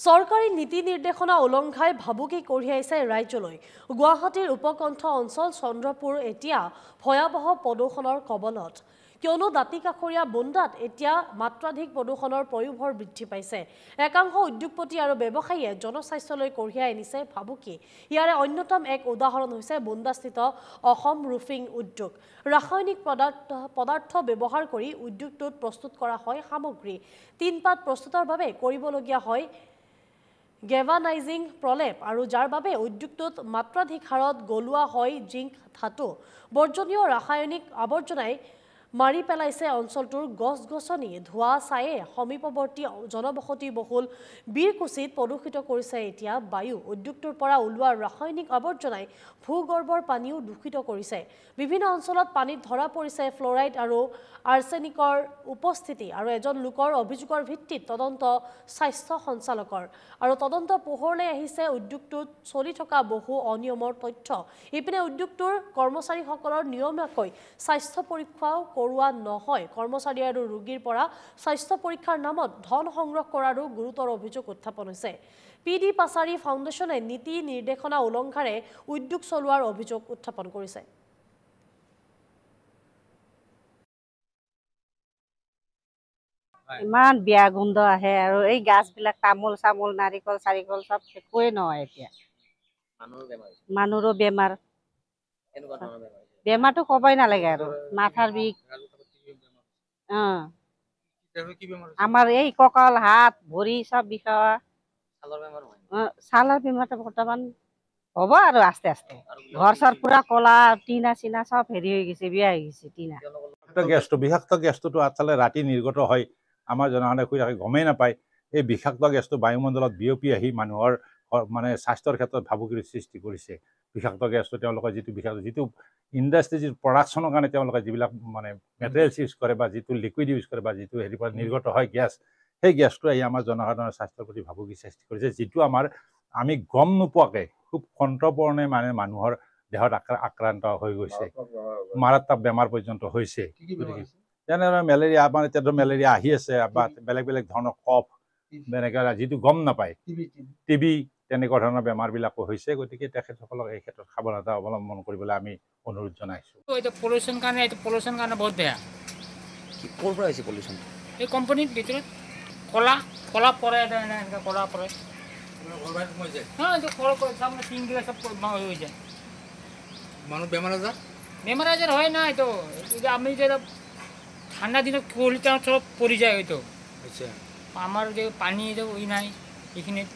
চৰকাৰী নীতি নিৰ্দেশনা উলংঘাই ভাবুকি কঢ়িয়াইছে ৰাজ্যলৈ। গুৱাহাটীৰ উপকণ্ঠ অঞ্চল চন্দ্ৰপুৰ এতিয়া ভয়াবহ প্ৰদূষণৰ কবলত। কিয়নো দাঁতিকাষৰীয়া বুন্দাত এতিয়া মাত্ৰাধিক প্ৰদূষণৰ পয়োভৰ বৃদ্ধি পাইছে। একাংশ উদ্যোগপতি আৰু ব্যৱসায়ীয়ে জনস্বাস্থ্যলৈ কঢ়িয়াই আনিছে ভাবুকি। ইয়াৰে অন্যতম এক উদাহৰণ হৈছে বুন্দাস্থিত অসম ৰুফিং উদ্যোগ। ৰাসায়নিক পদাৰ্থ ব্যৱহাৰ কৰি উদ্যোগটোত প্ৰস্তুত কৰা হয় সামগ্ৰী। টিনপাত প্ৰস্তুতৰ বাবে কৰিবলগীয়া হয় গেভানাইজিং প্ৰলেপ আৰু যাৰ বাবে উদ্যোগটোত মাত্ৰাধিক হাৰত গলোৱা হয় জিংক ধাতু। বৰ্জনীয় ৰাসায়নিক আৱৰ্জনাই মাৰি পেলাইছে অঞ্চলটোৰ গছ-গছনি। ধোঁৱা চায়ে সমীপৱৰ্তী জনবসতি বহুল বীৰকুছিত প্ৰদূষিত কৰিছে এতিয়া বায়ু। উদ্যোগটোৰ পৰা ওলোৱা ৰাসায়নিক আৱৰ্জনাই ভূগৰ্ভৰ পানীও দূষিত কৰিছে। বিভিন্ন অঞ্চলত পানীত ধৰা পৰিছে ফ্লৰাইড আৰু আৰ্ছেনিকৰ উপস্থিতি আৰু এজন লোকৰ অভিযোগৰ ভিত্তিত তদন্ত স্বাস্থ্য সঞ্চালকৰ। আৰু তদন্ত পোহৰলৈ আহিছে উদ্যোগটোত চলি থকা বহু অনিয়মৰ তথ্য। ইপিনে উদ্যোগটোৰ কৰ্মচাৰীসকলৰ নিয়মীয়াকৈ স্বাস্থ্য পৰীক্ষাও কৰোৱা নহয়। কৰ্মচাৰী আৰু ৰোগীৰ পৰা স্বাস্থ্য পৰীক্ষাৰ নামত ধন সংগ্ৰহ কৰাৰো গুৰুতৰ অভিযোগ উত্থাপন হৈছে। PD পাছাৰী ফাউণ্ডেশ্যনে নীতি নিৰ্দেশনা উলংঘাৰে উদ্যোগ চলোৱাৰ অভিযোগ উত্থাপন কৰিছে। ইমান বেয়া গোন্ধ আহে আৰু এই গাছবিলাক তামোল চামোল নাৰিকল চাৰিকল চব একোৱে নহয় এতিয়া। মানুহৰো বেমাৰ। বেমাৰটো ক'বই নালাগে আৰু মাথাৰ বিষ। আমাৰ এই কঁকাল হাত ভৰি চব বিষোৱা। ছালৰ বেমাৰটো বৰ্তমান হ'ব আৰু আস্তে আস্তে। ঘৰ চৰ পুৰা কলা টিনা চিনা চব হেৰি হৈ গৈছে, বেয়া হৈ গৈছে টিনা। বিষাক্ত গেছটোতো আচলতে ৰাতি নিৰ্গত হয়। আমাৰ জনসাধাৰণে শুই থাকে গমেই নাপায়। এই বিষাক্ত গেছটো বায়ুমণ্ডলত বিয়পি আহি মানুহৰ মানে স্বাস্থ্যৰ ক্ষেত্ৰত ভাবুকিৰ সৃষ্টি কৰিছে। বিষাক্ত গেছটো তেওঁলোকৰ যিটো ইণ্ডাষ্ট্ৰী যিটো প্ৰডাকশ্যনৰ কাৰণে তেওঁলোকে যিবিলাক মানে মেটেৰিয়েলছ ইউজ কৰে বা যিটো লিকুইড ইউজ কৰে বা যিটো হেৰি পৰা নিৰ্গত হয় গেছ, সেই গেছটো আহি আমাৰ জনসাধাৰণৰ স্বাস্থ্যৰ প্ৰতি ভাবুকি সৃষ্টি কৰিছে। যিটো আমি গম নোপোৱাকৈ খুব সন্তৰ্পণে মানে মানুহৰ দেহত আক্ৰান্ত হৈ গৈছে, মাৰাত্মক বেমাৰ পৰ্যন্ত হৈছে। যেনেদৰে মেলেৰিয়া, আমাৰ এতিয়াতো মেলেৰিয়া আহি আছে বা বেলেগ বেলেগ ধৰণৰ কফ, এনেকৈ যিটো গম নাপায়, টিবি, তেনেকুৱা ধৰণৰ বেমাৰবিলাকো হৈছে। গতিকে তেখেতসকলক এই ক্ষেত্ৰত সাৱধানতা অৱলম্বন কৰিবলৈ আমি অনুৰোধ জনাইছোঁ। এইটো পলিউশ্যন কাৰণে বহুত বেয়া। ক'ৰ পৰা আহিছে পলিউশ্যন? এই কোম্পানীৰ ভিতৰত কলা পৰে, এনেকৈ কলা পৰে। হয়, এইটো তাৰমানে টিনবিলাক চব হৈ যায়। মানুহ বেমাৰ আজাৰ হয় না। এইটো আমি যে ঠাণ্ডা দিনত কুঁৱলী চব পৰি যায়। হয়তো আমাৰ যে পানী যে নাই এইখিনিত